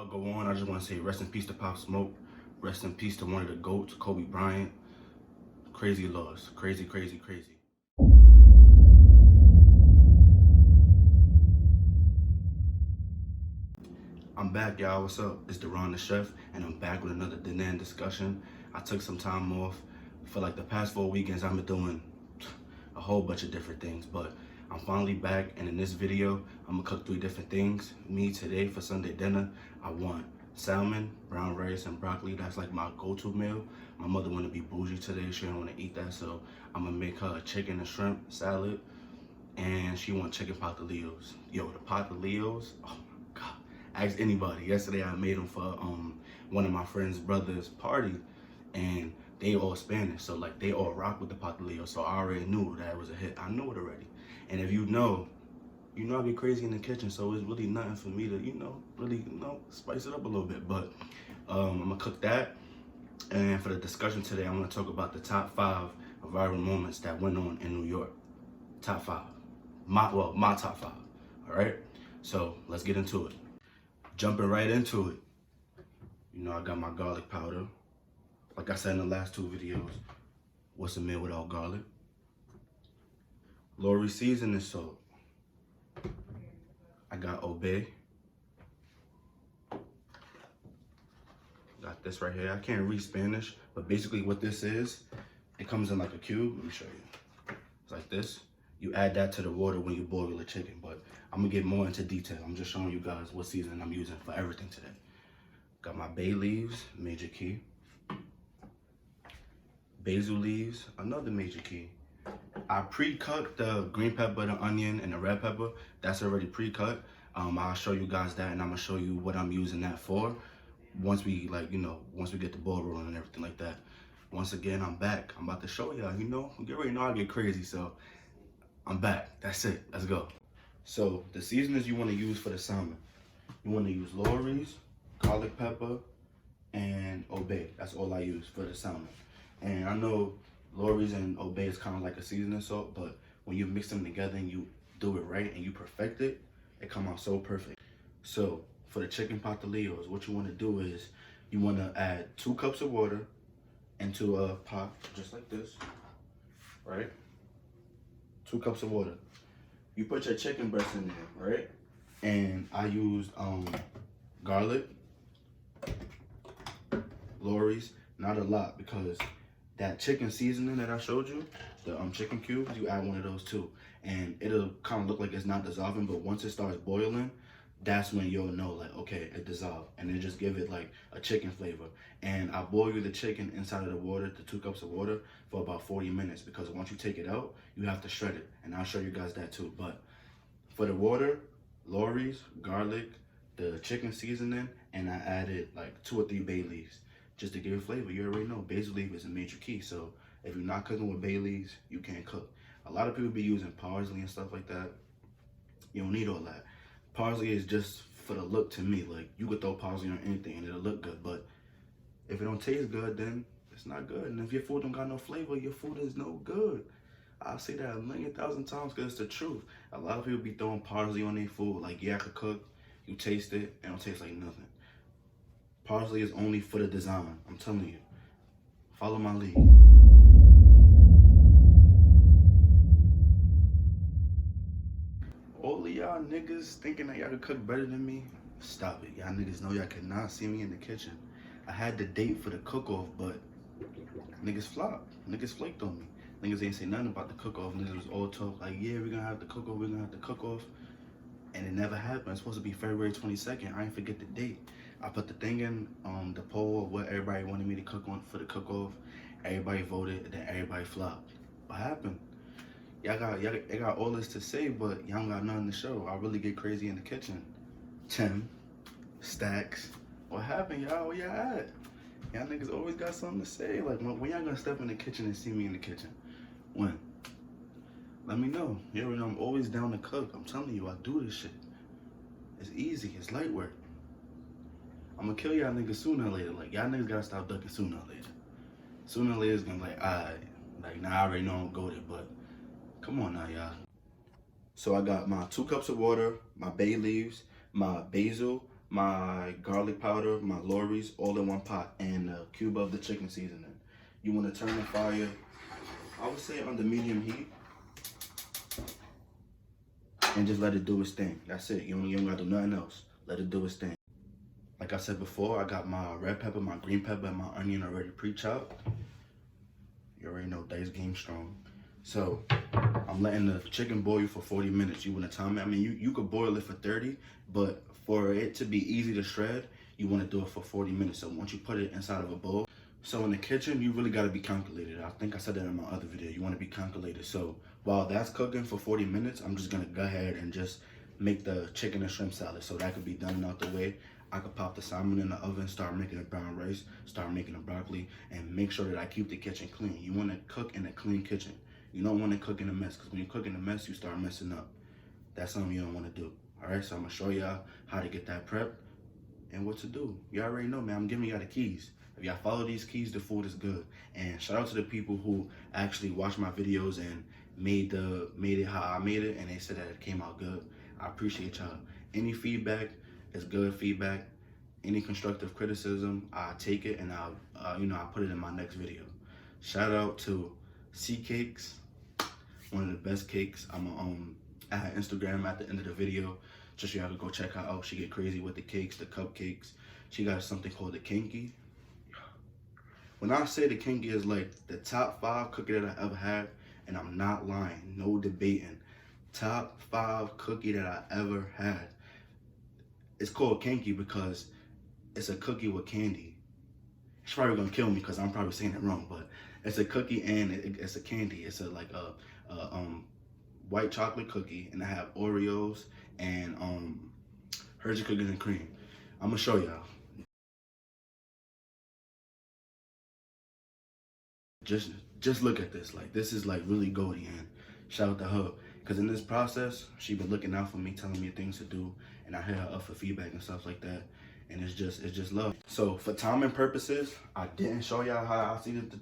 go on, I just want to say rest in peace to Pop Smoke. Rest in peace to one of the GOATs, Kobe Bryant. Crazy loss. Crazy, crazy, crazy. I'm back, y'all. What's up? It's Deron the Chef, and I'm back with another dinner discussion. I took some time off. For like the past 4 weekends, I've been doing a whole bunch of different things, but I'm finally back, and in this video, I'm gonna cook 3 different things. Me today for Sunday dinner, I want salmon, brown rice, and broccoli. That's like my go-to meal. My mother wanna be bougie today. She don't wanna eat that, so I'm gonna make her a chicken and shrimp salad, and she want chicken pastelillos. Yo, the pastelillos, oh my God. Ask anybody. Yesterday I made them for one of my friend's brother's party, and they all Spanish, so like they all rock with the pastelillos. So I already knew that it was a hit. I knew it already. And if you know I get crazy in the kitchen, so it's really nothing for me to, really, spice it up a little bit. But I'm gonna cook that. And for the discussion today, I'm gonna talk about the top 5 viral moments that went on in New York. Top 5. My top 5. All right. So let's get into it. Jumping right into it. I got my garlic powder. Like I said in the last 2 videos, what's a meal without garlic? Lori seasoning salt. I got Obey. Got this right here. I can't read Spanish, but basically what this is, it comes in like a cube. Let me show you. It's like this. You add that to the water when you boil the chicken, but I'm gonna get more into detail. I'm just showing you guys what seasoning I'm using for everything today. Got my bay leaves, major key. Basil leaves, another major key. I pre-cut the green pepper, the onion, and the red pepper. That's already pre-cut. I'll show you guys that, and I'm gonna show you what I'm using that for once we get the ball rolling and everything like that. Once again, I'm back. I'm about to show y'all, you already know I get crazy, so I'm back. That's it. Let's go. So the seasonings you want to use for the salmon, you want to use Lori's, garlic pepper, and Obey. That's all I use for the salmon. And I know Lori's and Obey is kind of like a seasoning salt, but when you mix them together and you do it right and you perfect it, it come out so perfect. So for the chicken pastelillos, what you want to do is you want to add 2 cups of water into a pot, just like this, right? 2 cups of water. You put your chicken breast in there, right? And I used garlic, Lori's, not a lot, because that chicken seasoning that I showed you, the chicken cubes, you add one of those too. And it'll kind of look like it's not dissolving, but once it starts boiling, that's when you'll know, like, okay, it dissolved. And then just give it like a chicken flavor. And I boil the chicken inside of the water, the 2 cups of water, for about 40 minutes, because once you take it out, you have to shred it. And I'll show you guys that too. But for the water, Lori's, garlic, the chicken seasoning, and I added like 2 or 3 bay leaves just to give it flavor. You already know basil leaf is a major key. So if you're not cooking with bay leaves, you can't cook. A lot of people be using parsley and stuff like that. You don't need all that. Parsley is just for the look to me. Like, you could throw parsley on anything and it'll look good, but if it don't taste good, then it's not good. And if your food don't got no flavor, your food is no good. I'll say that 1,000,000 times because it's the truth. A lot of people be throwing parsley on their food. Like, yeah, I could cook. You taste it, it don't taste like nothing. Parsley is only for the design. I'm telling you. Follow my lead. All of y'all niggas thinking that y'all could cook better than me, stop it. Y'all niggas know y'all cannot see me in the kitchen. I had the date for the cook-off, but niggas flopped. Niggas flaked on me. Niggas ain't say nothing about the cook-off. Niggas was all talk like, yeah, we're gonna have the cook-off, we're gonna have the cook-off. And it never happened. It's supposed to be February 22nd. I ain't forget the date. I put the thing in the poll of what everybody wanted me to cook on for the cook-off. Everybody voted, and then everybody flopped. What happened? Y'all got all this to say, but y'all don't got nothing to show. I really get crazy in the kitchen. Tim, Stacks, what happened, y'all? Where y'all at? Y'all niggas always got something to say. Like, when y'all gonna step in the kitchen and see me in the kitchen? When? Let me know. You already know I'm always down to cook. I'm telling you, I do this shit. It's easy. It's light work. I'm gonna kill y'all niggas sooner or later. Like, y'all niggas gotta stop ducking sooner or later. Sooner or later, it's gonna be like, alright. Like, nah, I already know I'm go there, but come on now, y'all. So I got my 2 cups of water, my bay leaves, my basil, my garlic powder, my Lorry's, all in one pot, and a cube of the chicken seasoning. You want to turn the fire, I would say under medium heat, and just let it do its thing. That's it. You don't gotta do nothing else. Let it do its thing. Like I said before, I got my red pepper, my green pepper, and my onion already pre-chopped. You already know Dice Game Strong. So I'm letting the chicken boil for 40 minutes. You want to time it? I mean, you could boil it for 30, but for it to be easy to shred, you want to do it for 40 minutes. So once you put it inside of a bowl, so in the kitchen, you really got to be calculated. I think I said that in my other video. You want to be calculated. So while that's cooking for 40 minutes, I'm just going to go ahead and just make the chicken and shrimp salad. So that could be done out the way. I could pop the salmon in the oven, start making the brown rice, start making the broccoli, and make sure that I keep the kitchen clean. You want to cook in a clean kitchen. You don't want to cook in a mess, because when you cook in a mess, you start messing up. That's something you don't want to do. All right, so I'm going to show y'all how to get that prepped and what to do. You already know, man. I'm giving y'all the keys. If y'all follow these keys, the food is good. And shout out to the people who actually watched my videos and made it how I made it, and they said that it came out good. I appreciate y'all. Any feedback is good feedback. Any constructive criticism, I take it, and I'll put it in my next video. Shout out to C Cakes, one of the best cakes. I'm at her Instagram at the end of the video, just so y'all can go check her out. She get crazy with the cakes, the cupcakes. She got something called the kinky. When I say the kinky is like the top 5 cookie that I ever had, and I'm not lying, no debating, top 5 cookie that I ever had. It's called kinky because it's a cookie with candy. She's probably gonna kill me because I'm probably saying it wrong, but it's a cookie and it's a candy. It's like a white chocolate cookie, and I have Oreos and Hershey cookies and cream. I'm gonna show y'all. Just look at this. Like, this is like really goaty, and shout out to her, because in this process she been looking out for me, telling me things to do, and I hit her up for feedback and stuff like that, and it's just love. So for timing purposes, I didn't show y'all how I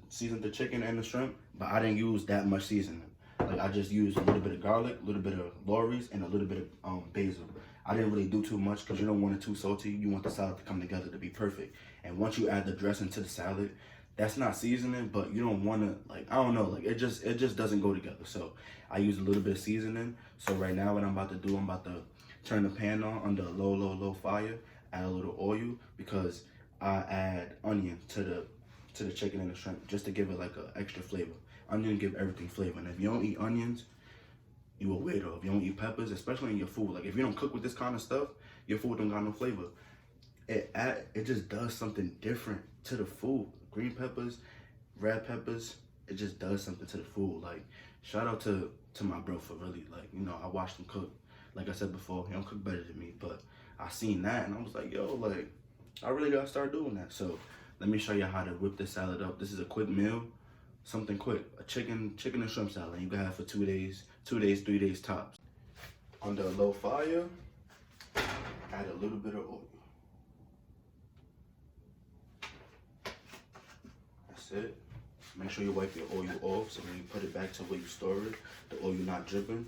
seasoned the chicken and the shrimp, but I didn't use that much seasoning. Like, I just used a little bit of garlic, a little bit of Lorry's, and a little bit of basil. I didn't really do too much because you don't want it too salty. You want the salad to come together to be perfect. And once you add the dressing to the salad, that's not seasoning, but you don't want to, like, I don't know, like, it just doesn't go together. So I use a little bit of seasoning. So right now what I'm about to do, I'm about to turn the pan on under a low fire, add a little oil, because I add onion to the chicken and the shrimp just to give it like an extra flavor. Onion give everything flavor, and if you don't eat onions, you a weirdo. If you don't eat peppers, especially in your food, like if you don't cook with this kind of stuff, your food don't got no flavor. It just does something different to the food. Green peppers, red peppers, it just does something to the food. Like, shout out to my bro for really, like, you know, I watched him cook. Like I said before, he don't cook better than me, but I seen that and I was like, yo, like, I really gotta start doing that. So let me show you how to whip this salad up. This is a quick meal, something quick, a chicken and shrimp salad. You can have it for 2 days, 3 days tops. Under a low fire, add a little bit of oil. That's it. Make sure you wipe your oil off, so when you put it back to where you store it, the oil not dripping.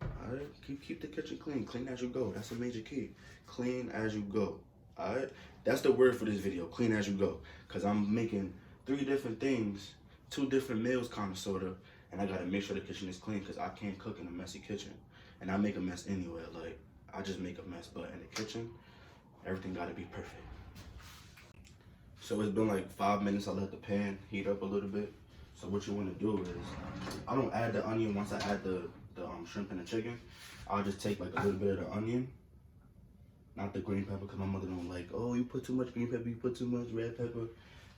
Alright, keep the kitchen clean. Clean as you go. That's a major key. Clean as you go. Alright? That's the word for this video. Clean as you go. Because I'm making 3 different things, 2 different meals kind of sort of, and I gotta make sure the kitchen is clean because I can't cook in a messy kitchen. And I make a mess anyway. Like, I just make a mess, but in the kitchen, everything gotta be perfect. So it's been like 5 minutes. I let the pan heat up a little bit. So what you want to do is, I don't add the onion once I add the shrimp and the chicken. I'll just take like a little bit of the onion, not the green pepper, because my mother don't like, oh, you put too much green pepper, you put too much red pepper.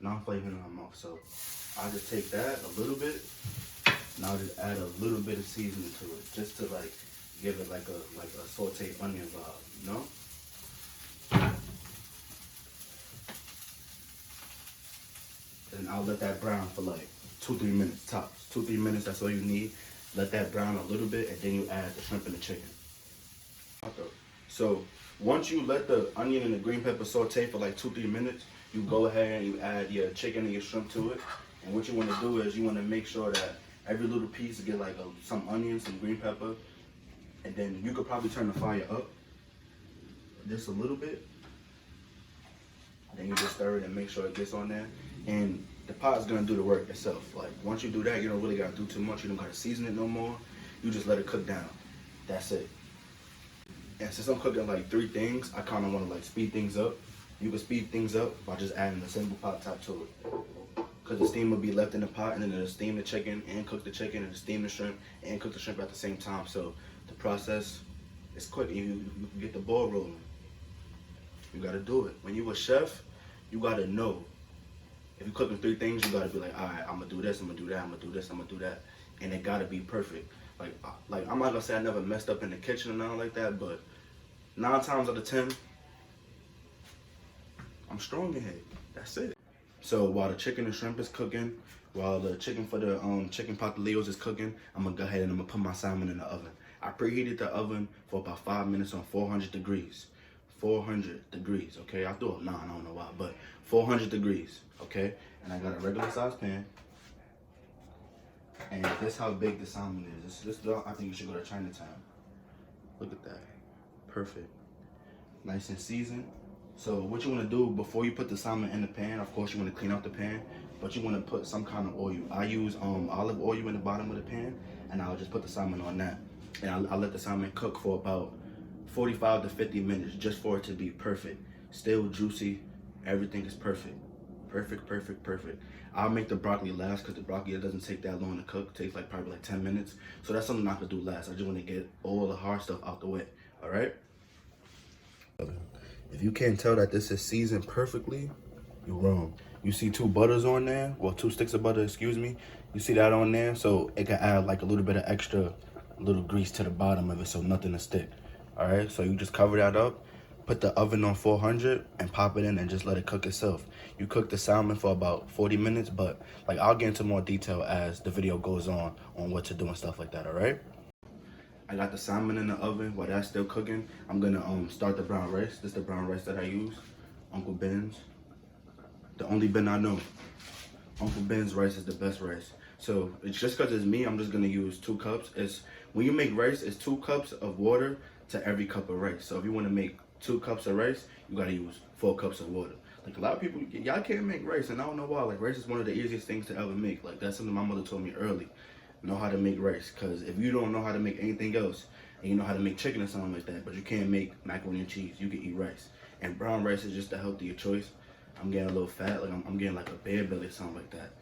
Now I'm flavoring in my mouth. So I'll just take that a little bit, and I'll just add a little bit of seasoning to it, just to like give it like a sauteed onion vibe, you know? And I'll let that brown for like 2-3 minutes tops. 2-3 minutes, that's all you need. Let that brown a little bit, and then you add the shrimp and the chicken. So once you let the onion and the green pepper saute for like 2-3 minutes, you go ahead and you add your chicken and your shrimp to it. And what you want to do is you want to make sure that every little piece get like some onion, some green pepper, and then you could probably turn the fire up just a little bit. stir it and make sure it gets on there. And the pot is gonna do the work itself. Like once you do that, you don't really gotta do too much. You don't gotta season it no more. You just let it cook down. That's it. And since I'm cooking like 3 things, I kind of want to like speed things up. You can speed things up by just adding a simple pot top to it. Because the steam will be left in the pot, and then it'll steam the chicken and cook the chicken, and steam the shrimp and cook the shrimp at the same time. So the process is quick. You can get the ball rolling. You gotta do it. When you're a chef, you gotta know. If you're cooking 3 things, you gotta be like, all right, I'm gonna do this, I'm gonna do that, I'm gonna do this, I'm gonna do that, and it gotta be perfect. Like I'm not gonna say I never messed up in the kitchen or nothing like that, but 9 times out of 10, I'm strong in here. That's it. So while the chicken and shrimp is cooking, while the chicken for the chicken pastelillos is cooking, I'm gonna go ahead and I'm gonna put my salmon in the oven. I preheated the oven for about 5 minutes on 400 degrees. 400 degrees, okay? I threw up 9, I don't know why, but 400 degrees, okay? And I got a regular size pan. And this how big the salmon is. This I think you should go to Chinatown. Look at that. Perfect. Nice and seasoned. So what you want to do before you put the salmon in the pan, of course you want to clean out the pan, but you want to put some kind of oil. I use olive oil in the bottom of the pan, and I'll just put the salmon on that. And I'll let the salmon cook for about 45 to 50 minutes just for it to be perfect. Still juicy. Everything is perfect. Perfect, perfect, perfect. I'll make the broccoli last because the broccoli, it doesn't take that long to cook. It takes like probably like 10 minutes. So that's something I could do last. I just want to get all the hard stuff out the way. All right? If you can't tell that this is seasoned perfectly, you're wrong. You see 2 butters on there, well 2 sticks of butter, excuse me. You see that on there? So it can add like a little bit of extra little grease to the bottom of it so nothing to stick. All right, so you just cover that up, put the oven on 400 and pop it in and just let it cook itself. You cook the salmon for about 40 minutes, but like I'll get into more detail as the video goes on what to do and stuff like that, all right? I got the salmon in the oven. While that's still cooking, I'm gonna start the brown rice. This is the brown rice that I use, Uncle Ben's. The only Ben I know. Uncle Ben's rice is the best rice. So it's just because it's me, I'm just gonna use 2 cups. When you make rice, it's 2 cups of water to every cup of rice. So if you want to make 2 cups of rice, you gotta use 4 cups of water. Like a lot of people, y'all can't make rice, and I don't know why. Like rice is one of the easiest things to ever make. Like that's something my mother told me early. Know how to make rice, because if you don't know how to make anything else, and you know how to make chicken or something like that, but you can't make macaroni and cheese, you can eat rice. And brown rice is just a healthier choice. I'm getting a little fat, like I'm getting like a bear belly or something like that.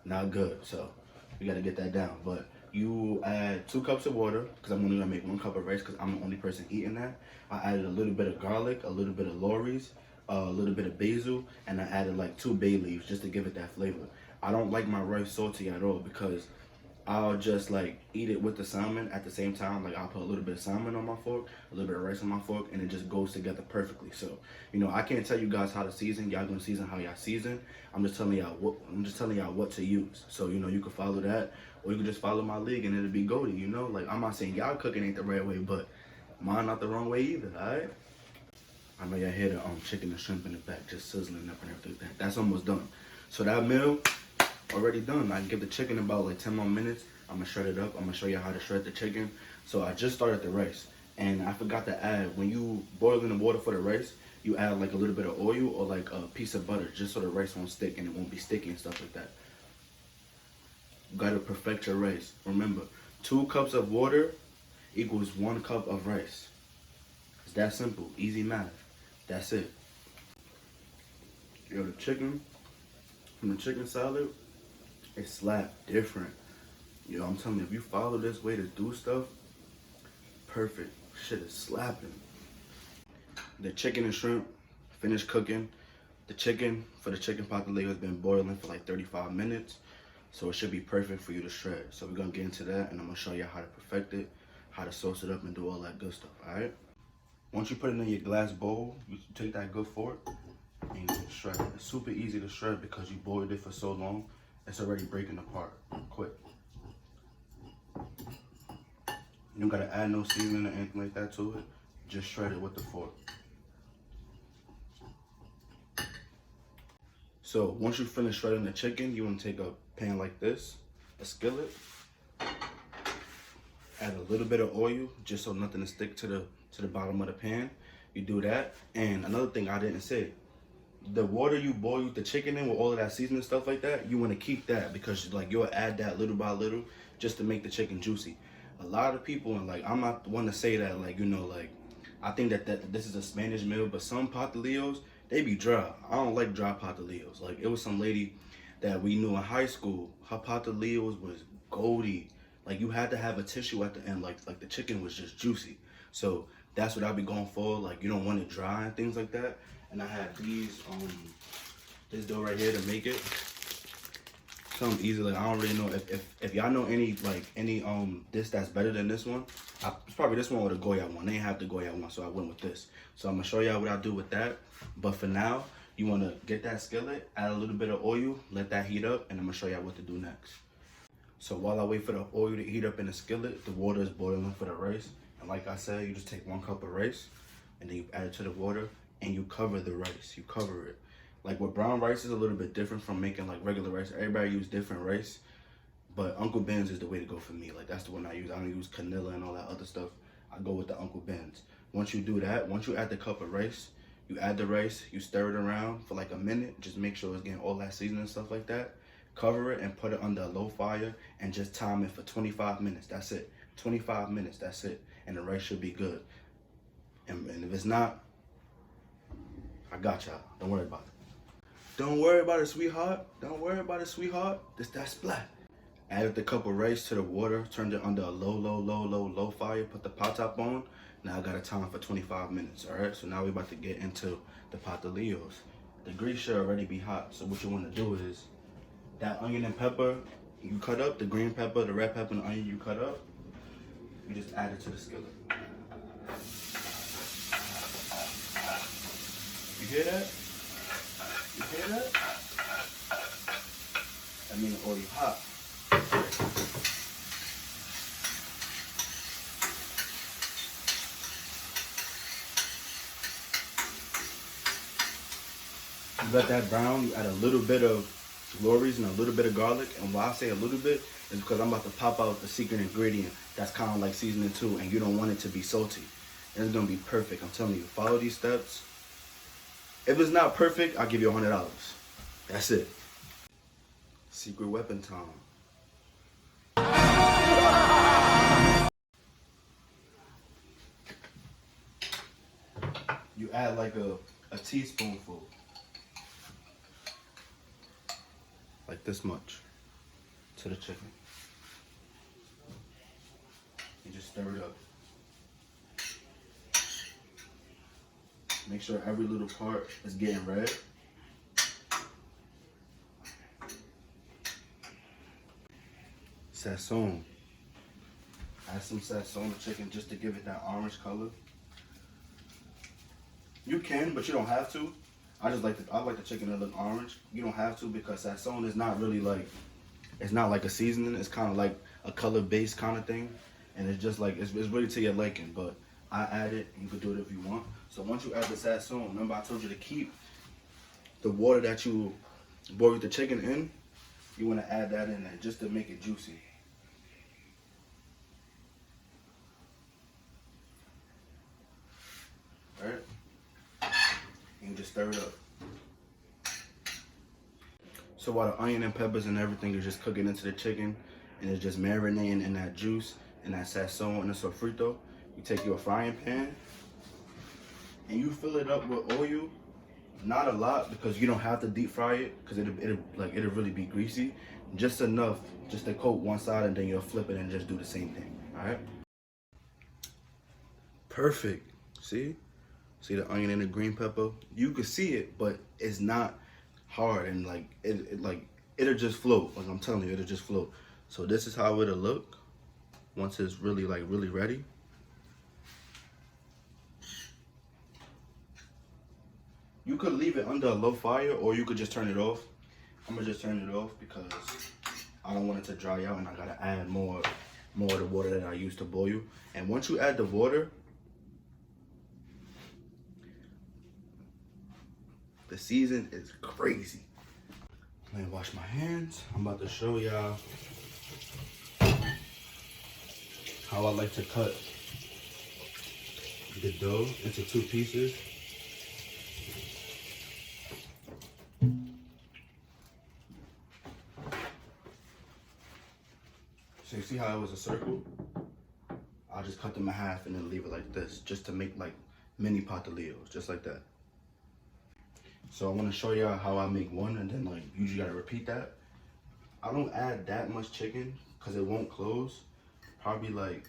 Not good, so we gotta get that down. But you add 2 cups of water, because I'm only gonna make 1 cup of rice, because I'm the only person eating that. I added a little bit of garlic, a little bit of Lorry's, a little bit of basil, and I added like 2 bay leaves just to give it that flavor. I don't like my rice salty at all, because I'll just like eat it with the salmon at the same time. Like I'll put a little bit of salmon on my fork, a little bit of rice on my fork, and it just goes together perfectly. So, you know, I can't tell you guys how to season. Y'all gonna season how y'all season. I'm just telling y'all what to use. So, you know, you can follow that, or you can just follow my league and it'll be goated, you know? Like I'm not saying y'all cooking ain't the right way, but mine not the wrong way either, alright? I know y'all hear the chicken and shrimp in the back just sizzling up and everything like that. That's almost done. So that meal already done. I can give the chicken about like 10 more minutes. I'm gonna shred it up. I'm gonna show you how to shred the chicken. So I just started the rice, and I forgot to add, when you boil in the water for the rice, you add like a little bit of oil or like a piece of butter, just so the rice won't stick and it won't be sticky and stuff like that. You gotta perfect your rice. Remember, 2 cups of water equals 1 cup of rice. It's that simple, easy math. That's it. Yo, the chicken from the chicken salad, it slapped different. Yo, I'm telling you, if you follow this way to do stuff, perfect. Shit is slapping. The chicken and shrimp finished cooking. The chicken for the chicken pastelillo has been boiling for like 35 minutes. So it should be perfect for you to shred. So we're gonna get into that, and I'm gonna show you how to perfect it, how to sauce it up and do all that good stuff, all right? Once you put it in your glass bowl, you take that good fork and you can shred it. It's super easy to shred because you boiled it for so long. It's already breaking apart quick. You don't gotta add no seasoning or anything like that to it. Just shred it with the fork. So once you finish shredding the chicken, you wanna take a pan like this, a skillet, add a little bit of oil just so nothing to stick to the bottom of the pan. You do that. And another thing I didn't say, the water you boil the chicken in with all of that seasoning stuff like that, you want to keep that because like you'll add that little by little just to make the chicken juicy. A lot of people, and like I'm not the one to say that, like, you know, like I think that this is a Spanish meal, but some pastelillos, they be dry. I don't like dry pastelillos. Like, it was some lady that we knew in high school, her pastelillos was goldy. Like, you had to have a tissue at the end, like the chicken was just juicy. So that's what I'll be going for. Like, you don't want it dry and things like that. And I had these this dough right here to make it. Something easy. Like, I don't really know if y'all know any dish that's better than this one. It's probably this one or the Goya one. They ain't have the Goya one, so I went with this. So I'm gonna show y'all what I do with that. But for now, you wanna get that skillet, add a little bit of oil, let that heat up, and I'm gonna show y'all what to do next. So while I wait for the oil to heat up in the skillet, the water is boiling for the rice. And like I said, you just take 1 cup of rice, and then you add it to the water, and you cover the rice. You cover it. Like, with brown rice is a little bit different from making like regular rice. Everybody use different rice, but Uncle Ben's is the way to go for me. Like, that's the one I use. I don't use Canilla and all that other stuff. I go with the Uncle Ben's. Once you do that, once you add the cup of rice, you add the rice, you stir it around for like a minute. Just make sure it's getting all that seasoning and stuff like that. Cover it and put it under a low fire and just time it for 25 minutes. That's it. 25 minutes, that's it. And the rice should be good. And if it's not, I got y'all. Don't worry about it. Don't worry about it, sweetheart. Don't worry about it, sweetheart. This that splat. Added the cup of rice to the water, turned it under a low fire, put the pot top on. Now I got a time for 25 minutes, all right? So now we're about to get into the pastelillos. The grease should already be hot, so what you want to do is that onion and pepper you cut up, the green pepper, the red pepper, and the onion you cut up, you just add it to the skillet. You hear that? You hear that? I mean, it's already hot. You let that brown, you add a little bit of Lorry's and a little bit of garlic. And why I say a little bit is because I'm about to pop out the secret ingredient that's kind of like seasoning too, and you don't want it to be salty. And it's gonna be perfect. I'm telling you, follow these steps. If it's not perfect, I'll give you $100. That's it. Secret weapon time. You add like a teaspoonful. Like this much to the chicken. You just stir it up. Make sure every little part is getting red. Sazon. Add some sazon to chicken just to give it that orange color. You can, but you don't have to. I like the chicken to look orange. You don't have to because sazon is not really like, it's not like a seasoning. It's kind of like a color based kind of thing. And it's just like, it's really to your liking, but I add it. You could do it if you want. So once you add the sazon, remember I told you to keep the water that you boiled the chicken in. You want to add that in there just to make it juicy. All right? And just stir it up. So while the onion and peppers and everything is just cooking into the chicken and it's just marinating in that juice and that sazon and the sofrito, you take your frying pan and you fill it up with oil. Not a lot because you don't have to deep fry it because it'll really be greasy. Just enough just to coat one side and then you'll flip it and just do the same thing. All right? Perfect. See? See the onion and the green pepper? You can see it, but it's not hard and like it'll just float. Like I'm telling you, it'll just float. So this is how it'll look once it's really ready. You could leave it under a low fire or you could just turn it off. I'm gonna just turn it off because I don't want it to dry out and I gotta add more of the water that I used to boil. And once you add the water, the season is crazy. Let me wash my hands. I'm about to show y'all how I like to cut the dough into 2 pieces. you see how it was a circle? I'll just cut them in half and then leave it like this, just to make like mini pastelillos, just like that. So I want to show y'all how I make one, and then like you just gotta repeat that. I don't add that much chicken because it won't close. Probably like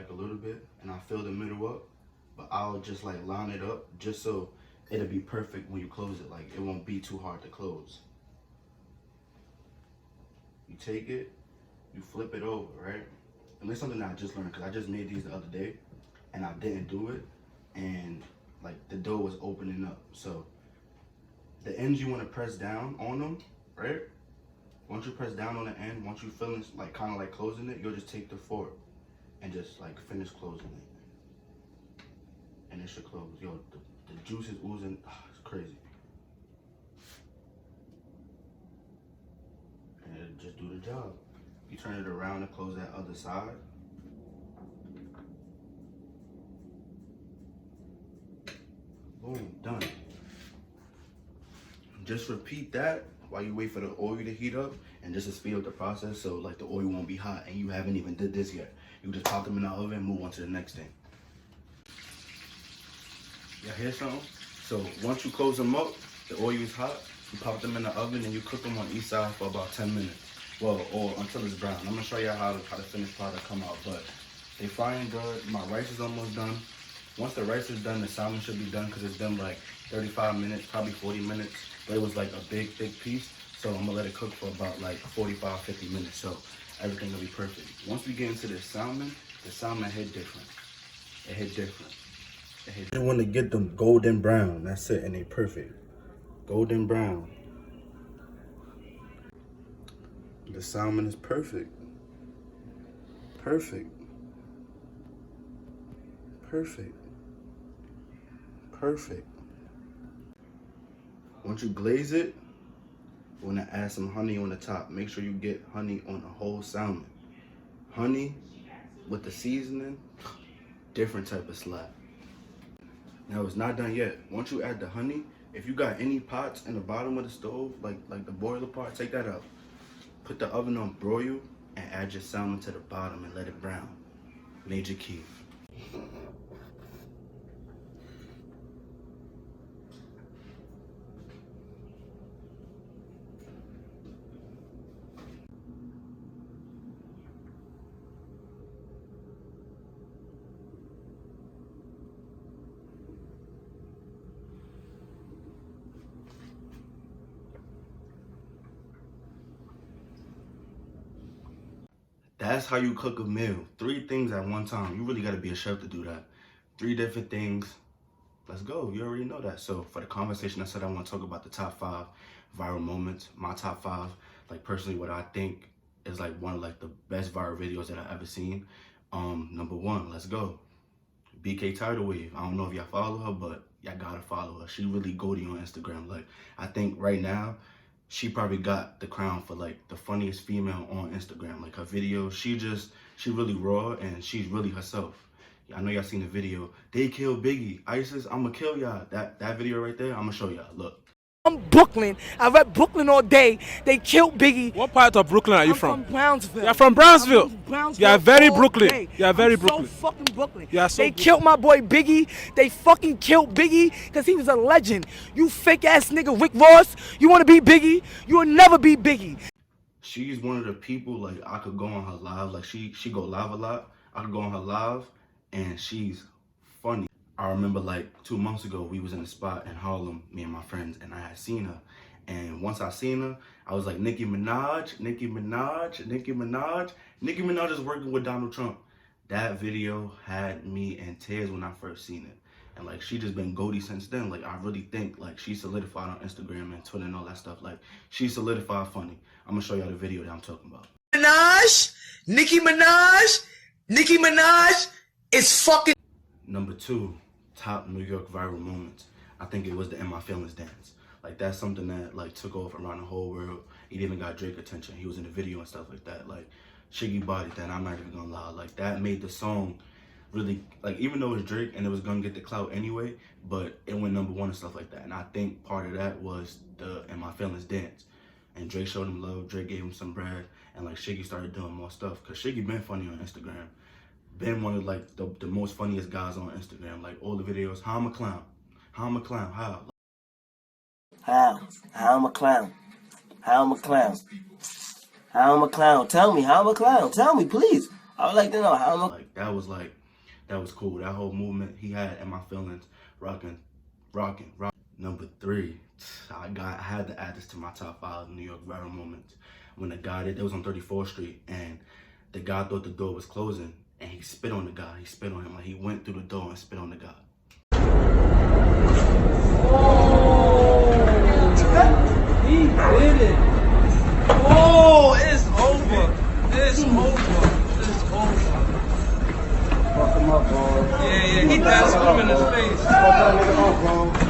a little bit, and I fill the middle up, but I'll just like line it up just so it'll be perfect when you close it. Like it won't be too hard to close. You take it, you flip it over, right? And it's something that I just learned because I just made these the other day and I didn't do it, and like the dough was opening up. So the ends you want to press down on them, right? Once you press down on the end, once you finish like kind of like closing it, you'll just take the fork and just like finish closing it. And it should close. Yo, the juice is oozing. Oh, it's crazy. And it'll just do the job. You turn it around and close that other side. Boom, done. Just repeat that while you wait for the oil to heat up, and just to speed up the process so like the oil won't be hot and you haven't even did this yet. You just pop them in the oven and move on to the next thing. Y'all hear something? So once you close them up, the oil is hot, you pop them in the oven and you cook them on each side for about 10 minutes. Well, or until it's brown. I'm gonna show y'all how the finished product come out, but they frying good. My rice is almost done. Once the rice is done, the salmon should be done because it's been like 35 minutes, probably 40 minutes. But it was like a big, thick piece. So I'm gonna let it cook for about like 45, 50 minutes. So everything will be perfect. Once we get into the salmon hit different. It hit different. You want to get them golden brown. That's it, and they perfect. Golden brown. The salmon is perfect. Perfect. Perfect. Perfect. Once you glaze it, you want to add some honey on the top. Make sure you get honey on the whole salmon. Honey with the seasoning, different type of slap. Now it's not done yet. Once you add the honey, if you got any pots in the bottom of the stove, like the boiler part, take that out. Put the oven on broil and add your salmon to the bottom and let it brown. Major key. That's how you cook a meal. 3 things at one time. You really got to be a chef to do that. 3 different things. Let's go. You already know that. So for the conversation, I said I want to talk about the top 5 viral moments. My top 5, like personally, what I think is like one of like the best viral videos that I've ever seen. Number 1, let's go. BK Tidal Wave. I don't know if y'all follow her, but y'all gotta follow her. She really goaty on Instagram. Like I think right now, she probably got the crown for like the funniest female on Instagram. Like her video, she really raw and she's really herself. I know y'all seen the video. They killed Biggie. ISIS, I'ma kill y'all. That video right there, I'ma show y'all. Look. I'm Brooklyn. I rep Brooklyn all day. They killed Biggie. What part of Brooklyn are you I'm from Brownsville. You're from Brownsville. I'm from Brownsville. You are very all Brooklyn. day. You are very I'm Brooklyn. So fucking Brooklyn. You are so they Brooklyn. killed my boy Biggie. They fucking killed Biggie because he was a legend. You fake ass nigga Rick Ross. You want to be Biggie? You will never be Biggie. She's one of the people like I could go on her live. Like she go live a lot. I could go on her live and she's funny. I remember like 2 months ago we was in a spot in Harlem, me and my friends, and I had seen her. And once I seen her, I was like, Nicki Minaj is working with Donald Trump. That video had me in tears when I first seen it. And like, she just been goaty since then. Like, I really think like she solidified on Instagram and Twitter and all that stuff. Like, she solidified funny. I'm gonna show y'all the video that I'm talking about. Nicki Minaj is fucking. Number 2, top New York viral moments. I think it was the In My Feelings dance. Like that's something that like took off around the whole world. It even got Drake attention. He was in the video and stuff like that. Like Shiggy bodied that. I'm not even gonna lie. Like that made the song really, like even though it's Drake and it was gonna get the clout anyway, but it went number 1 and stuff like that. And I think part of that was the In My Feelings dance. And Drake showed him love. Drake gave him some bread, and like Shiggy started doing more stuff. Cause Shiggy been funny on Instagram. Been one of like the most funniest guys on Instagram. Like all the videos. How I'm a clown. How I'm a clown. How? How I'm a clown. How I'm a clown. How I'm a clown. Tell me how I'm a clown. Tell me, please. I would like to know how I'm a. Like that was cool. That whole movement he had in my feelings. Rocking. Number 3, I had to add this to my top 5 New York viral moments. When the guy it was on 34th Street, and the guy thought the door was closing, and he spit on the guy. He spit on him. Like he went through the door and spit on the guy. He did it. Oh, it's over. It's over. It's over. Fuck him up, bro. Yeah, he danced him in his face. Fuck that nigga up, bro.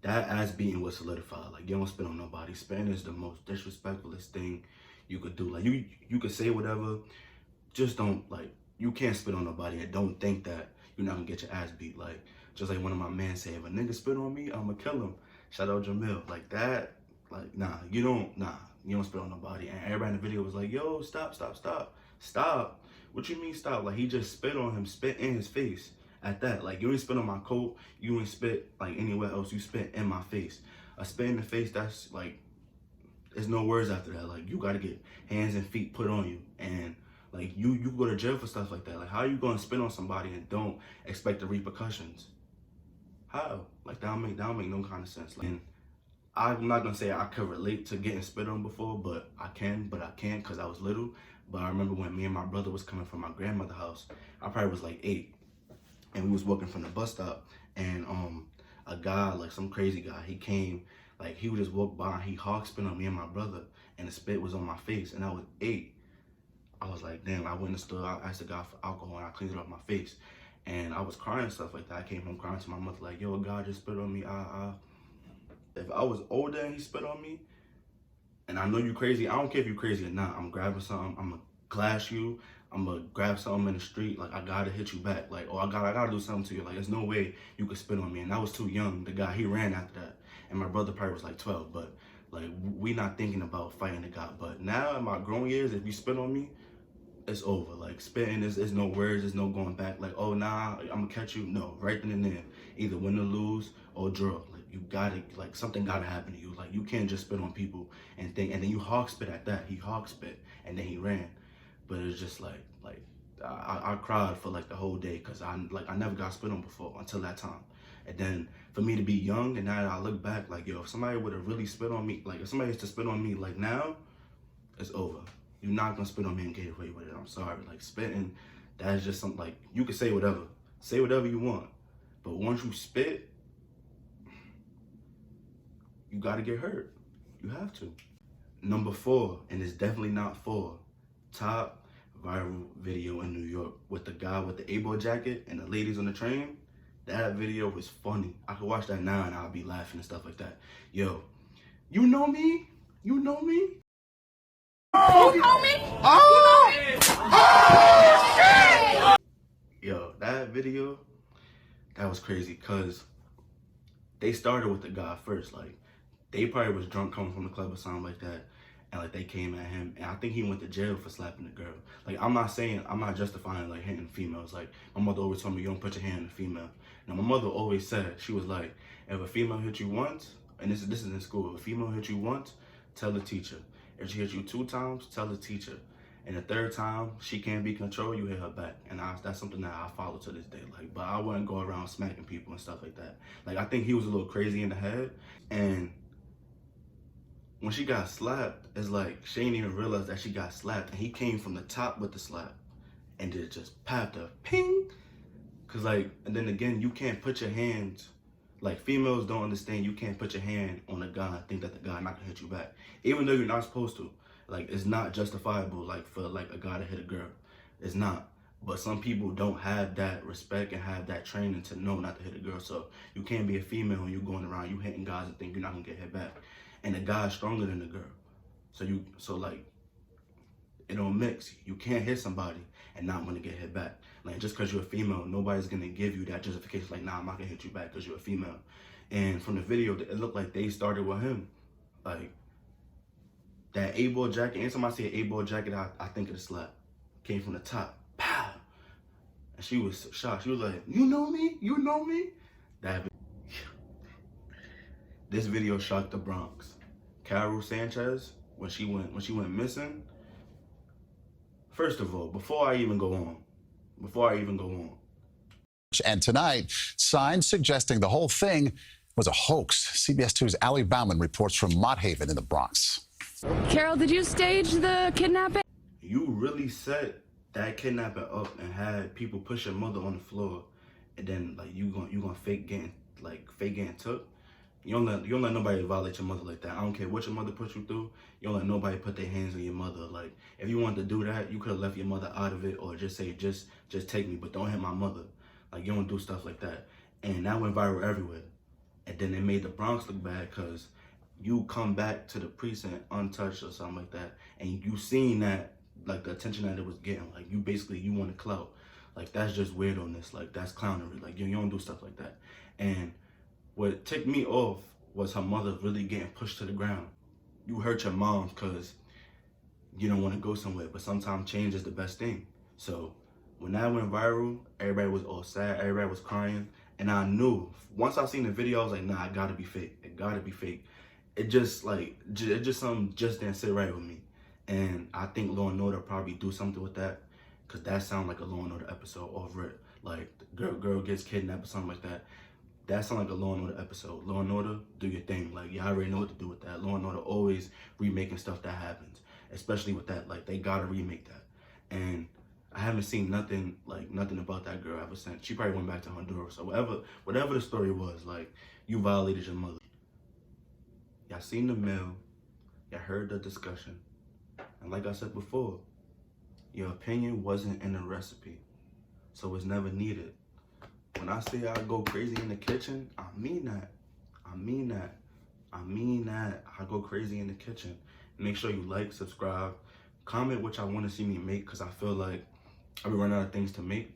That ass beating was solidified. Like, you don't spit on nobody. Spitting is the most disrespectfulest thing you could do. Like, you could say whatever, just don't, like, you can't spit on nobody and don't think that you're not gonna get your ass beat. Like, just like one of my men said, if a nigga spit on me, I'ma kill him. Shout out Jamil. Like that, like, you don't spit on nobody. And everybody in the video was like, yo, stop. What you mean stop? Like, he just spit on him, spit in his face. At that, like, you ain't spit on my coat, you ain't spit like anywhere else, you spit in my face. A spit in the face, that's like, there's no words after that. Like, you gotta get hands and feet put on you, and like you go to jail for stuff like that. Like, how you gonna spit on somebody and don't expect the repercussions? How? Like, that don't make no kind of sense. Like, and I'm not gonna say I could relate to getting spit on before, but I can't because I was little. But I remember when me and my brother was coming from my grandmother's house, I probably was like 8. And we was walking from the bus stop, and a guy, like some crazy guy, he came, like he would just walk by and he hawk spit on me and my brother, and the spit was on my face, and I was 8. I was like, damn, I went in the store, I asked the guy for alcohol, and I cleaned it off my face. And I was crying and stuff like that. I came home crying to my mother, like, yo, a guy just spit on me. If I was older and he spit on me, and I know you crazy, I don't care if you crazy or not, I'm grabbing something, I'm gonna glass you, I'm gonna grab something in the street, like I gotta hit you back, like, oh, I gotta do something to you. Like, there's no way you could spit on me. And I was too young. The guy, he ran after that, and my brother probably was like 12. But like, we not thinking about fighting the guy. But now in my grown years, if you spit on me, it's over. Like, spitting is no words, there's no going back. Like, oh nah, I'm gonna catch you. No, right then and there, either win or lose or draw. Like, you gotta, like, something gotta happen to you. Like, you can't just spit on people and think, and then you hawk spit at that. He hawk spit and then he ran. But it's just like I cried for like the whole day, because I never got spit on before until that time. And then for me to be young, and now I look back, like, yo, if somebody would have really spit on me, like if somebody used to spit on me like now, it's over. You're not gonna spit on me and get away with it. I'm sorry. Like, spitting, that's just something, like, you can say whatever you want, but once you spit, you gotta get hurt. You have to. Number 4, and it's definitely not 4, top viral video in New York with the guy with the A-boy jacket and the ladies on the train. That video was funny. I could watch that now and I'll be laughing and stuff like that. Yo, you know me? You know me? Oh, you know me? Oh! You know me? Oh, shit! Yo, that video, that was crazy, because they started with the guy first. Like, they probably was drunk coming from the club or something like that. And like, they came at him, and I think he went to jail for slapping the girl. Like, I'm not justifying like hitting females. Like, my mother always told me, you don't put your hand on a female. Now, my mother always said, she was like, if a female hit you once, and this is in school, if a female hit you once, tell the teacher. If she hit you 2 times, tell the teacher. And the 3rd time, she can't be controlled, you hit her back. And that's something that I follow to this day. Like, but I wouldn't go around smacking people and stuff like that. Like, I think he was a little crazy in the head. And when she got slapped, it's like she didn't even realize that she got slapped, and he came from the top with the slap and it just popped her, ping. Cause like, and then again, you can't put your hands, like, females don't understand, you can't put your hand on a guy and think that the guy not gonna hit you back, even though you're not supposed to. Like, it's not justifiable, like, for like a guy to hit a girl. It's not. But some people don't have that respect and have that training to know not to hit a girl. So you can't be a female and you're going around, you hitting guys and think you're not gonna get hit back. And the guy's stronger than the girl. So like, it don't mix. You can't hit somebody and not want to get hit back. Like, just because you're a female, nobody's gonna give you that justification, like, nah, I'm not gonna hit you back because you're a female. And from the video, it looked like they started with him. Like, that 8-ball jacket, anytime I see an 8-ball jacket, I think of the slap. Came from the top. Pow! And she was shocked. She was like, you know me? You know me? This video shocked the Bronx. Carol Sanchez, when she went missing. First of all, before I even go on, And tonight, signs suggesting the whole thing was a hoax. CBS 2's Allie Bauman reports from Mott Haven in the Bronx. Carol, did you stage the kidnapping? you really set that kidnapping up and had people push your mother on the floor, and then like you gonna fake getting took. You don't let nobody violate your mother like that. I don't care what your mother put you through. You don't let nobody put their hands on your mother. Like, if you wanted to do that, you could have left your mother out of it, or just say, just take me, but don't hit my mother. Like, you don't do stuff like that. And that went viral everywhere. And then it made the Bronx look bad because you come back to the precinct untouched or something like that, and you seen that, like, the attention that it was getting. Like, you want to clout. Like, that's just weirdness. Like, that's clownery. Like, you don't do stuff like that. And what ticked me off was her mother really getting pushed to the ground. You hurt your mom because you don't want to go somewhere, but sometimes change is the best thing. So when that went viral, everybody was all sad, everybody was crying, and I knew, once I seen the video, I was like, nah, it gotta be fake, it gotta be fake. It just something just didn't sit right with me. And I think Law & Order probably do something with that, because that sounds like a Law & Order episode over it. Like, the girl gets kidnapped or something like that. That sounds like a Law & Order episode. Law & Order, do your thing. Like, y'all already know what to do with that. Law & Order always remaking stuff that happens, especially with that. Like, they gotta remake that. And I haven't seen nothing about that girl ever since. She probably went back to Honduras or whatever the story was. Like, you violated your mother. Y'all seen the mail. Y'all heard the discussion. And like I said before, your opinion wasn't in the recipe, so it's never needed. When I say I go crazy in the kitchen, I mean that. I mean that. I go crazy in the kitchen. Make sure you like, subscribe, comment what y'all want to see me make, because I feel like I've been running out of things to make.